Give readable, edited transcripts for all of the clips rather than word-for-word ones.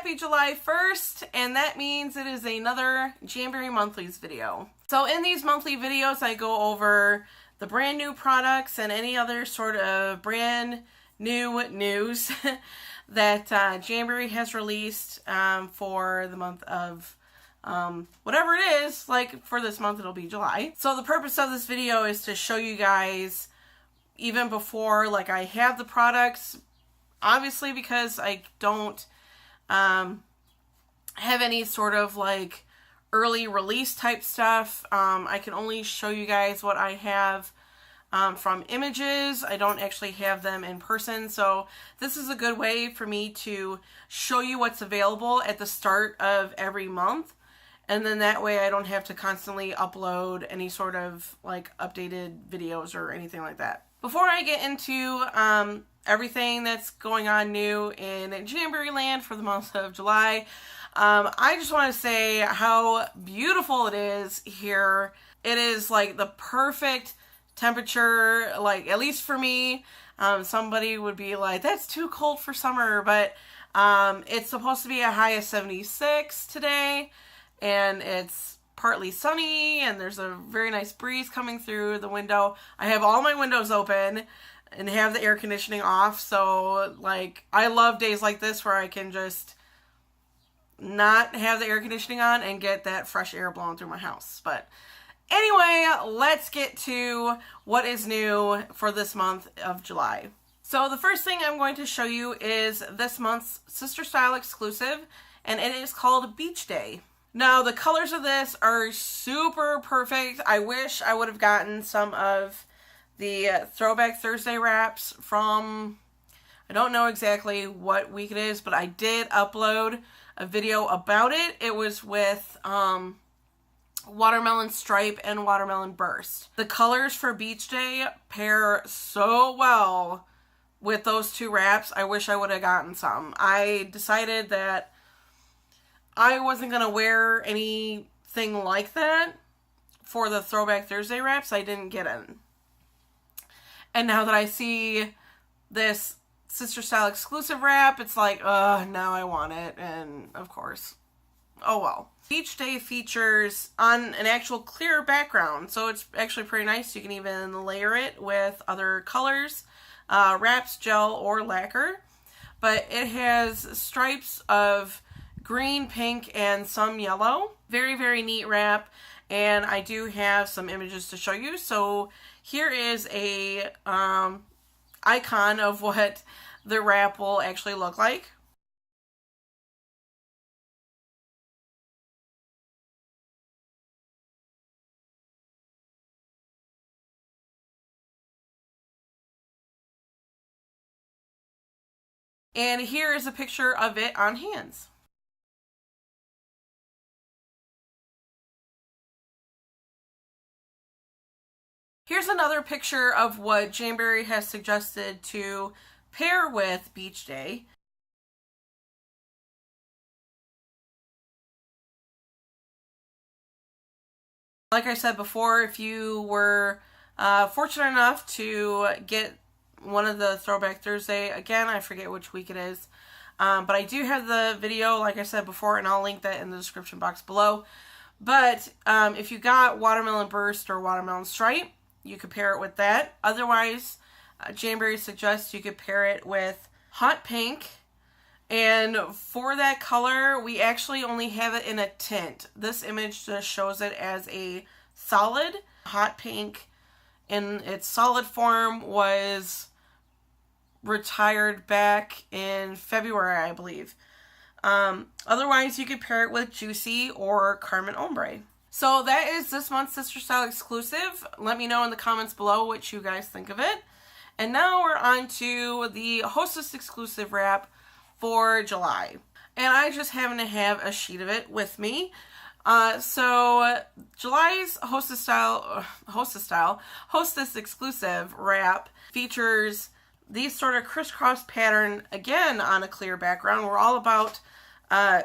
Happy July 1st, and that means it is another Jamberry Monthlies video. So in these monthly videos, I go over the brand new products and any other sort of brand new news that Jamberry has released for the month of whatever it is. Like for this month, it'll be July. So the purpose of this video is to show you guys even before like I have the products, obviously because I don't have any sort of like early release type stuff. I can only show you guys what I have from images. I don't actually have them in person, so this is a good way for me to show you what's available at the start of every month, and then that way I don't have to constantly upload any sort of like updated videos or anything like that. Before I get into everything that's going on new in Jamberry land for the month of July, I just want to say how beautiful it is here. It is like the perfect temperature, like at least for me. Somebody would be like, that's too cold for summer, but it's supposed to be a high of 76 today, and it's partly sunny, and there's a very nice breeze coming through the window. I have all my windows open and have the air conditioning off, so like I love days like this where I can just not have the air conditioning on and get that fresh air blowing through my house. But anyway, let's get to what is new for this month of July. So the first thing I'm going to show you is this month's Sister Style exclusive, and it is called Beach Day. Now, the colors of this are super perfect. I wish I would have gotten some of the Throwback Thursday wraps from, I don't know exactly what week it is, but I did upload a video about it. It was with Watermelon Stripe and Watermelon Burst. The colors for Beach Day pair so well with those two wraps. I wish I would have gotten some. I decided that I wasn't going to wear anything like that for the Throwback Thursday wraps. I didn't get it. And now that I see this Sister Style exclusive wrap, it's like, now I want it. And of course, oh well. Beach Day features on an actual clear background, so it's actually pretty nice. You can even layer it with other colors, wraps, gel, or lacquer. But it has stripes of green, pink, and some yellow. Very, very neat wrap, and I do have some images to show you. So here is a icon of what the wrap will actually look like. And here is a picture of it on hands. Here's another picture of what Jamberry has suggested to pair with Beach Day. Like I said before, if you were fortunate enough to get one of the Throwback Thursday, again, I forget which week it is, but I do have the video, like I said before, and I'll link that in the description box below. But if you got Watermelon Burst or Watermelon Stripe, you could pair it with that. Otherwise, Jamberry suggests you could pair it with Hot Pink. And for that color, we actually only have it in a tint. This image just shows it as a solid. Hot Pink in its solid form was retired back in February, I believe. Otherwise, you could pair it with Juicy or Carmen Ombre. So that is this month's Sister Style exclusive. Let me know in the comments below what you guys think of it. And now we're on to the Hostess exclusive wrap for July. And I just happen to have a sheet of it with me. So July's Hostess exclusive wrap features these sort of crisscross pattern, again on a clear background. We're all about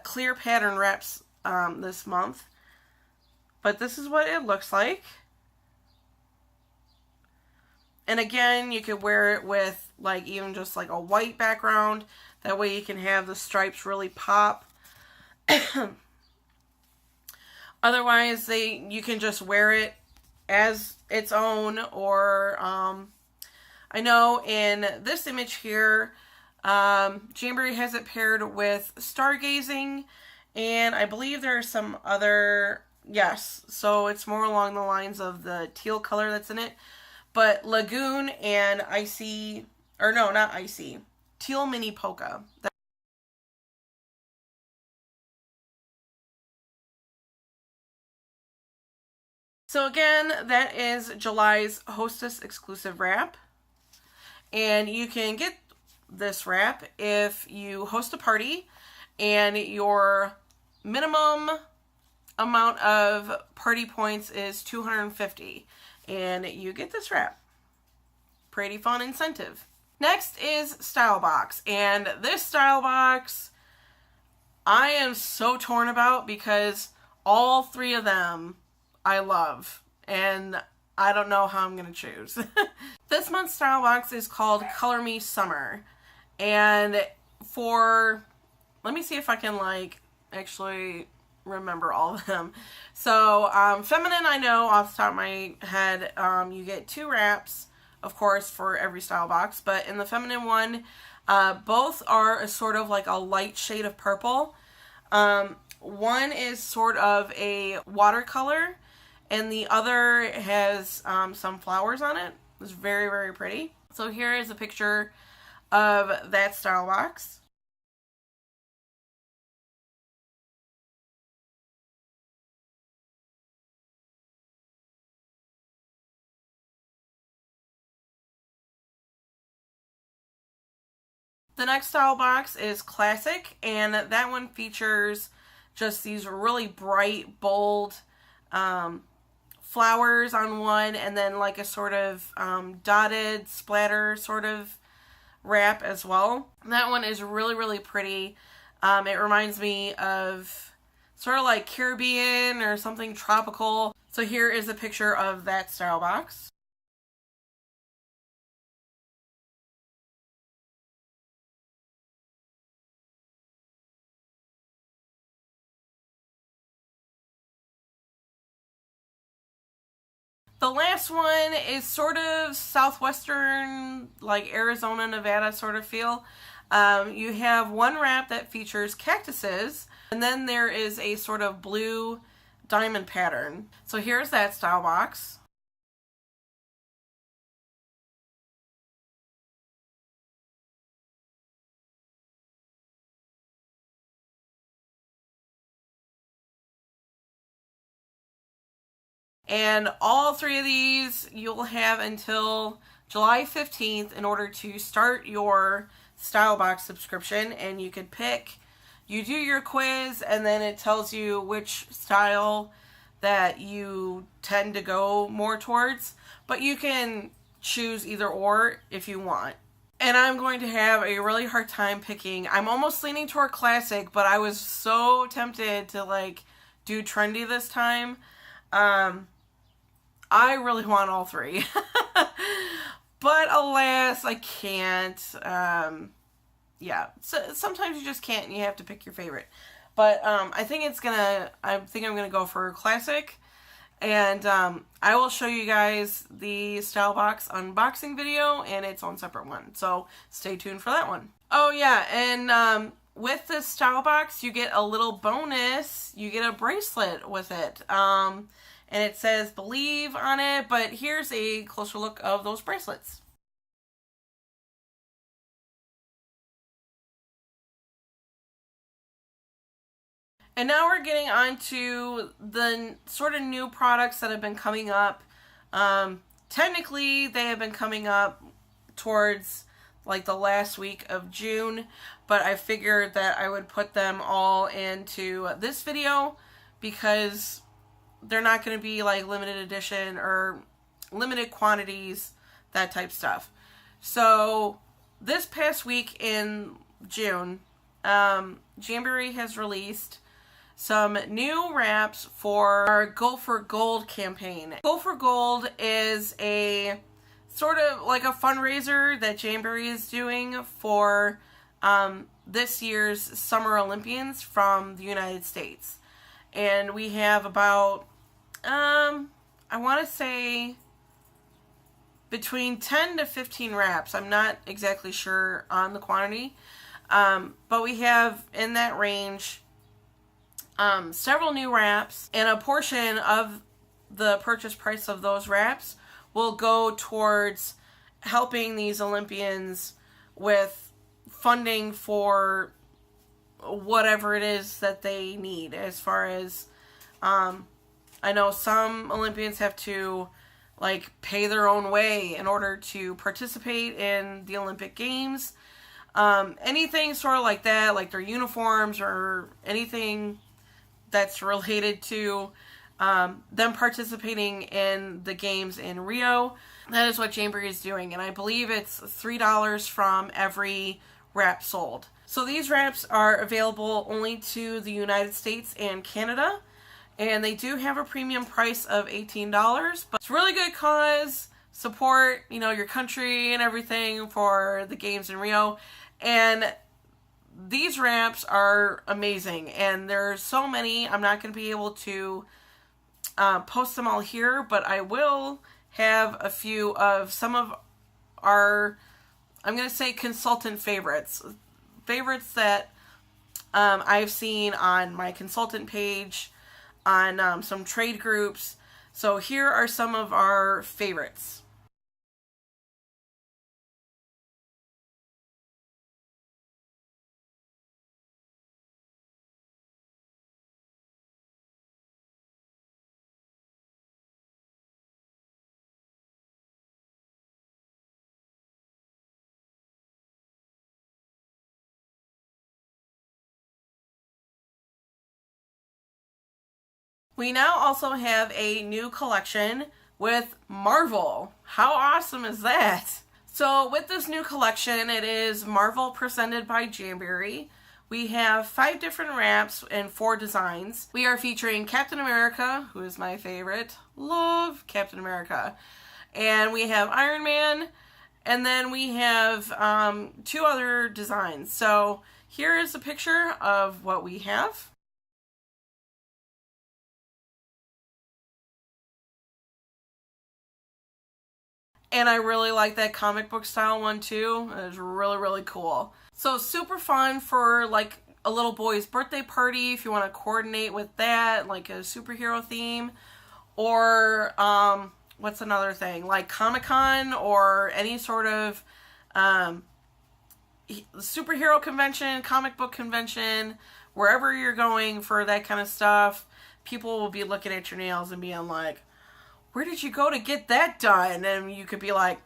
clear pattern wraps this month. But this is what it looks like. And again, you could wear it with like even just like a white background. That way you can have the stripes really pop. Otherwise, you can just wear it as its own, or I know in this image here, Jamberry has it paired with stargazing, and I believe there are some other, yes, so it's more along the lines of the teal color that's in it, but Lagoon and Icy, or no, not Icy, Teal Mini Polka. So again, that is July's Hostess exclusive wrap. And you can get this wrap if you host a party and your minimum amount of party points is 250. And you get this wrap. Pretty fun incentive. Next is Style Box. And this Style Box, I am so torn about because all three of them I love, and I don't know how I'm going to choose. This month's Style Box is called Color Me Summer, and let me see if I can, actually remember all of them. So, feminine, I know off the top of my head, you get 2 wraps, of course, for every Style Box, but in the feminine one, both are a sort of like a light shade of purple. One is sort of a watercolor, and the other has some flowers on it. It's very, very pretty. So here is a picture of that Style Box. The next Style Box is Classic, and that one features just these really bright, bold flowers on one, and then like a sort of dotted splatter sort of wrap as well. That one is really, really pretty. It reminds me of sort of like Caribbean or something tropical. So here is a picture of that Style Box. The last one is sort of southwestern, like Arizona, Nevada sort of feel. You have one wrap that features cactuses, and then there is a sort of blue diamond pattern. So here's that Style Box. And all 3 of these you'll have until July 15th in order to start your Style Box subscription, and you can pick, you do your quiz, and then it tells you which style that you tend to go more towards, but you can choose either or if you want. And I'm going to have a really hard time picking. I'm almost leaning toward Classic, but I was so tempted to do trendy this time. I really want all 3. But alas, I can't. Yeah, so sometimes you just can't and you have to pick your favorite. But I think I'm gonna go for Classic. And I will show you guys the Style Box unboxing video and its own separate one. So stay tuned for that one. Oh yeah, and with this Style Box, you get a little bonus. You get a bracelet with it. And it says Believe on it, but here's a closer look of those bracelets. And now we're getting on to the sort of new products that have been coming up. Technically, they have been coming up towards the last week of June, but I figured that I would put them all into this video because they're not going to be limited edition or limited quantities, that type stuff. So this past week in June, Jamberry has released some new wraps for our Go for Gold campaign. Go for Gold is a sort of like a fundraiser that Jamberry is doing for this year's Summer Olympians from the United States. And we have about, I want to say between 10 to 15 wraps. I'm not exactly sure on the quantity. But we have in that range several new wraps, and a portion of the purchase price of those wraps will go towards helping these Olympians with funding for whatever it is that they need. As far as I know some Olympians have to like pay their own way in order to participate in the Olympic Games. Anything sort of like that, like their uniforms or anything that's related to them participating in the games in Rio. That is what Jamberry is doing, and I believe it's $3 from every wrap sold. So these wraps are available only to the United States and Canada, and they do have a premium price of $18, but it's really good cause. Support, you know, your country and everything for the games in Rio. And these wraps are amazing, and there's so many. I'm not going to be able to post them all here, but I will have a few of some of our, I'm going to say, consultant favorites that I've seen on my consultant page, on some trade groups. So here are some of our favorites. We now also have a new collection with Marvel. How awesome is that? So with this new collection, it is Marvel presented by Jamberry. We have 5 different wraps and 4 designs. We are featuring Captain America, who is my favorite. Love Captain America. And we have Iron Man. And then we have 2 other designs. So here is a picture of what we have. And I really like that comic book style one too. It's really, really cool. So super fun for like a little boy's birthday party if you want to coordinate with that, like a superhero theme. Or what's another thing? Like Comic-Con or any sort of superhero convention, comic book convention, wherever you're going for that kind of stuff. People will be looking at your nails and being like, where did you go to get that done? And you could be like,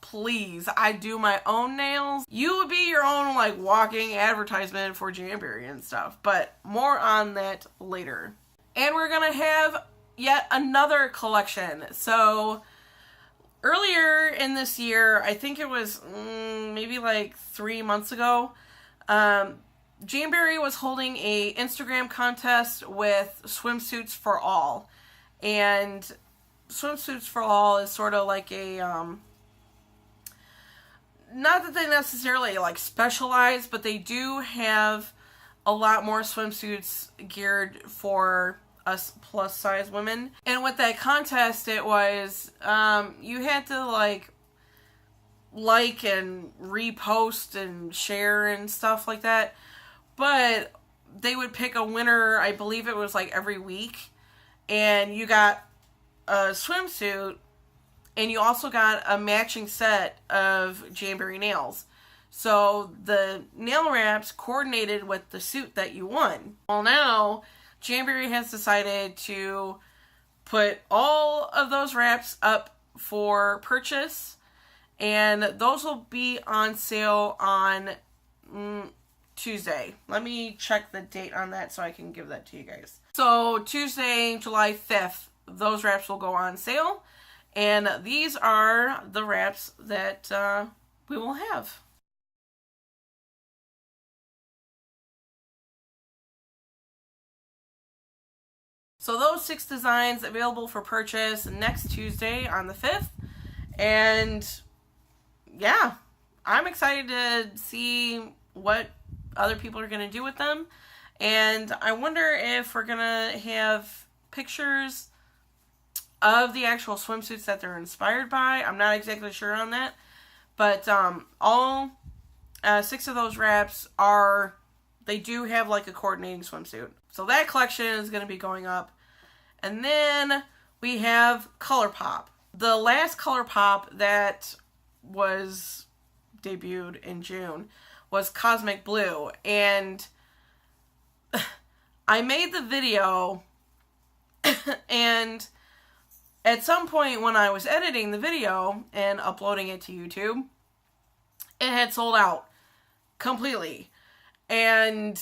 please, I do my own nails. You would be your own like walking advertisement for Jamberry and stuff, but more on that later. And we're gonna have yet another collection. So earlier in this year, I think it was maybe like 3 months ago, Jamberry was holding a Instagram contest with Swimsuits for All. And Swimsuits for All is sort of like a, not that they necessarily like specialize, but they do have a lot more swimsuits geared for us plus size women. And with that contest, it was, you had to like and repost and share and stuff like that. But they would pick a winner, I believe it was like every week. And you got a swimsuit, and you also got a matching set of Jamberry nails. So the nail wraps coordinated with the suit that you won. Well, now Jamberry has decided to put all of those wraps up for purchase, and those will be on sale on Tuesday. Let me check the date on that so I can give that to you guys. So Tuesday, July 5th, those wraps will go on sale. And these are the wraps that we will have. So those 6 designs available for purchase next Tuesday on the 5th. And yeah, I'm excited to see what other people are going to do with them. And I wonder if we're going to have pictures of the actual swimsuits that they're inspired by. I'm not exactly sure on that. But all 6 of those wraps they do have like a coordinating swimsuit. So that collection is going to be going up. And then we have ColourPop. The last ColourPop that was debuted in June was Cosmic Blue. And I made the video, and at some point when I was editing the video and uploading it to YouTube, it had sold out completely. And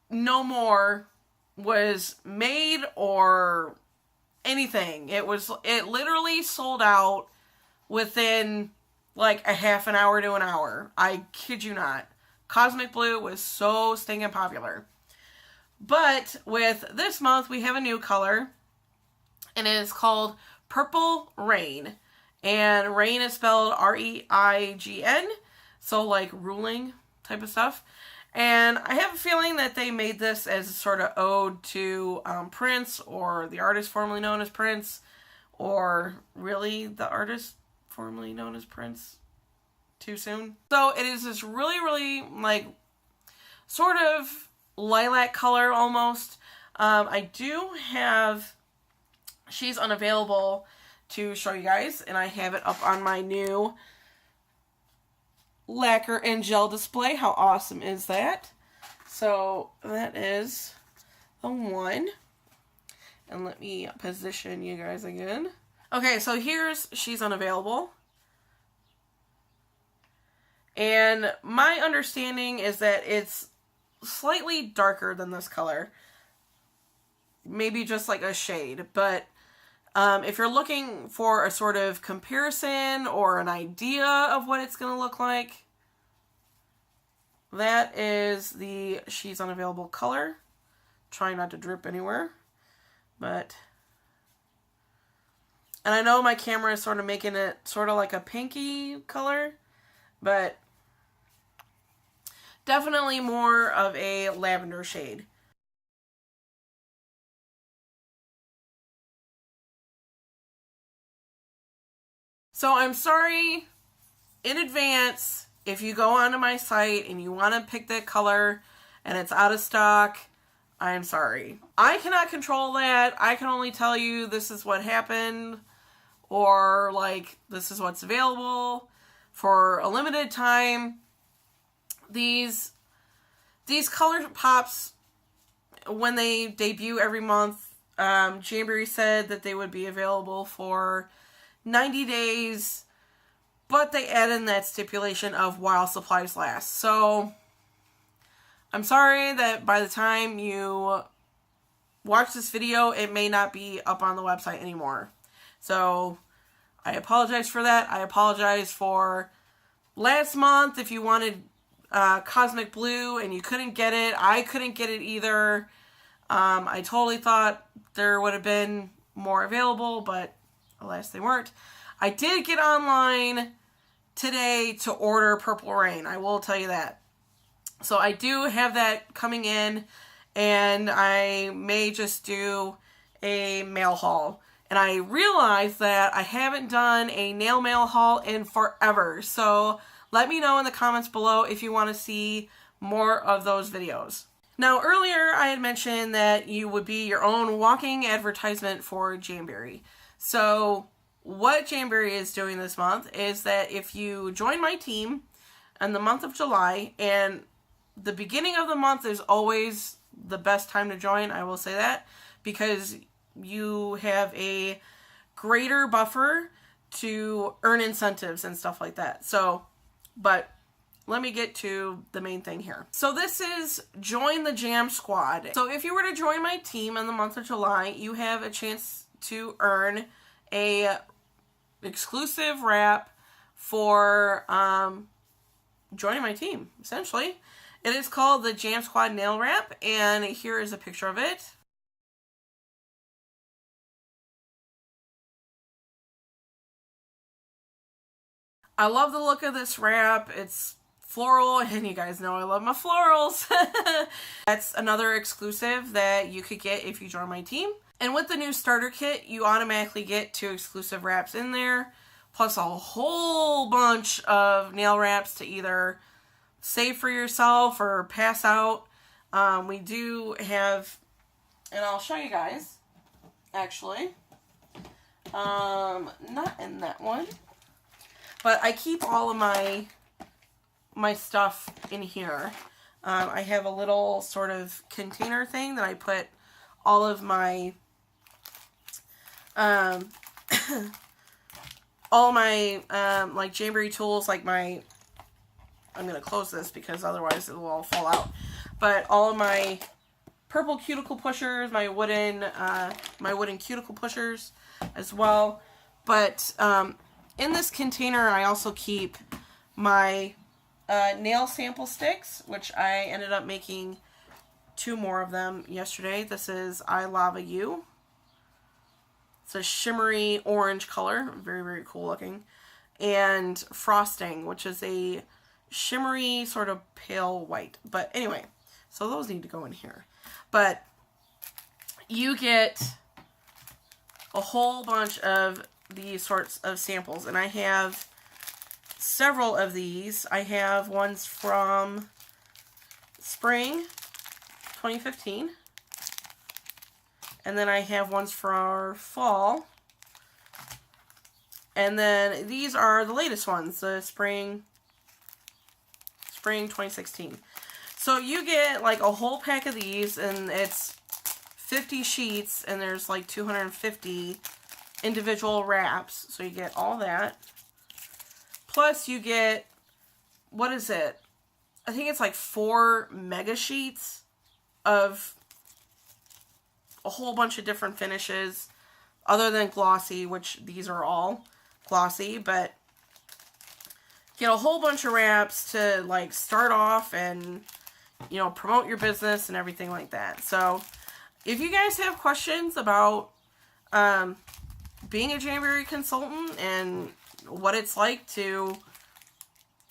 no more was made or anything. It literally sold out within like a half an hour to an hour. I kid you not. Cosmic Blue was so stinking popular. But with this month, we have a new color, and it is called Purple Rain. And rain is spelled R-E-I-G-N, so like ruling type of stuff. And I have a feeling that they made this as a sort of ode to Prince, or the artist formerly known as Prince, or really the artist formerly known as Prince. Too soon. So it is this really, really like sort of lilac color almost. I do have She's Unavailable to show you guys, and I have it up on my new lacquer and gel display. How awesome is that? So that is the one. And let me position you guys again. Okay, so here's She's Unavailable. And my understanding is that it's slightly darker than this color. Maybe just like a shade. But if you're looking for a sort of comparison or an idea of what it's going to look like, that is the She's Unavailable color. Trying not to drip anywhere. And I know my camera is sort of making it sort of like a pinky color, but definitely more of a lavender shade. So I'm sorry in advance if you go onto my site and you want to pick that color and it's out of stock. I'm sorry. I cannot control that. I can only tell you this is what happened, or like this is what's available for a limited time. These color pops, when they debut every month, Jamberry said that they would be available for 90 days, but they add in that stipulation of while supplies last. So I'm sorry that by the time you watch this video, it may not be up on the website anymore. So I apologize for that. I apologize for last month if you wanted Cosmic Blue and you couldn't get it. I couldn't get it either. I totally thought there would have been more available, but alas, they weren't. I did get online today to order Purple Rain. I will tell you that. So I do have that coming in, and I may just do a mail haul. And I realized that I haven't done a nail mail haul in forever. So let me know in the comments below if you want to see more of those videos. Now, earlier I had mentioned that you would be your own walking advertisement for Jamberry. So what Jamberry is doing this month is that if you join my team in the month of July, and the beginning of the month is always the best time to join, I will say that, because you have a greater buffer to earn incentives and stuff like that. So, but let me get to the main thing here. So this is Join the Jam Squad. So if you were to join my team in the month of July, you have a chance to earn a exclusive wrap for joining my team, essentially. It is called the Jam Squad Nail Wrap, and here is a picture of it. I love the look of this wrap. It's floral, and you guys know I love my florals. That's another exclusive that you could get if you join my team. And with the new starter kit, you automatically get 2 exclusive wraps in there, plus a whole bunch of nail wraps to either save for yourself or pass out. We do have, and I'll show you guys, actually, not in that one, but I keep all of my stuff in here. I have a little sort of container thing that I put all of my all my like Jamberry tools, like my, I'm gonna close this because otherwise it will all fall out, but all of my purple cuticle pushers, my wooden cuticle pushers as well. But in this container I also keep my nail sample sticks, which I ended up making 2 more of them yesterday. This is I Lava You. It's a shimmery orange color, very, very cool looking. And Frosting, which is a shimmery sort of pale white. But anyway, so those need to go in here. But you get a whole bunch of these sorts of samples, and I have several of these. I have ones from spring 2015. And then I have ones for fall. And then these are the latest ones, the spring 2016. So you get like a whole pack of these, and it's 50 sheets, and there's like 250 individual wraps. So you get all that. Plus you get, what is it? I think it's like 4 mega sheets of a whole bunch of different finishes other than glossy, which these are all glossy, but get a whole bunch of wraps to like start off and, you know, promote your business and everything like that. So if you guys have questions about being a Jamberry consultant and what it's like to,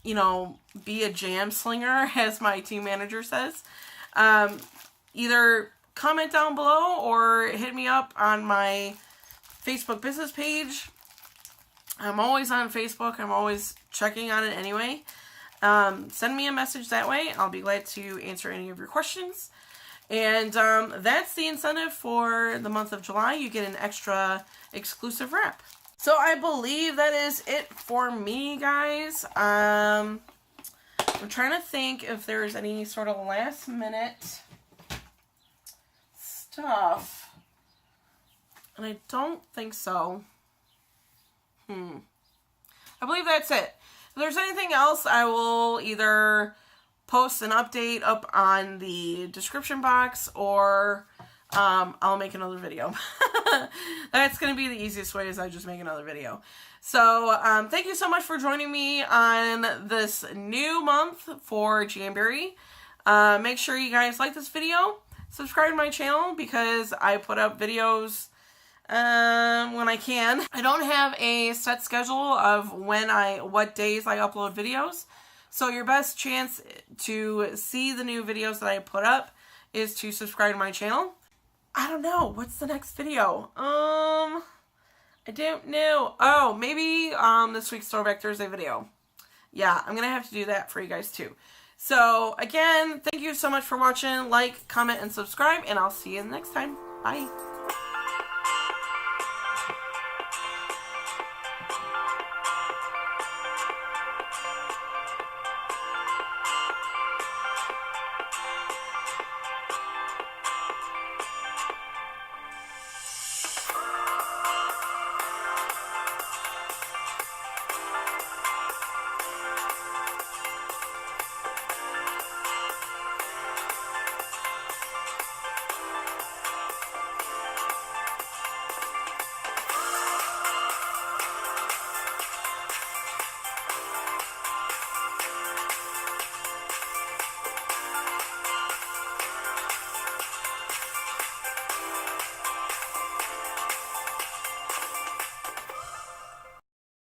you know, be a jam slinger, as my team manager says, either comment down below or hit me up on my Facebook business page. I'm always on Facebook. I'm always checking on it anyway. Send me a message that way. I'll be glad to answer any of your questions. And that's the incentive for the month of July. You get an extra exclusive wrap. So I believe that is it for me, guys. I'm trying to think if there's any sort of last minute stuff, and I don't think so. I believe that's it. If there's anything else, I will either post an update up on the description box, or I'll make another video. That's going to be the easiest way, is I just make another video. So thank you so much for joining me on this new month for Jamberry. Make sure you guys like this video. Subscribe to my channel because I put up videos when I can. I don't have a set schedule of what days I upload videos. So your best chance to see the new videos that I put up is to subscribe to my channel. I don't know. What's the next video? I don't know. Oh, maybe this week's Throwback Thursday video. Yeah, I'm going to have to do that for you guys too. So, again, thank you so much for watching. Like, comment, and subscribe, and I'll see you next time. Bye.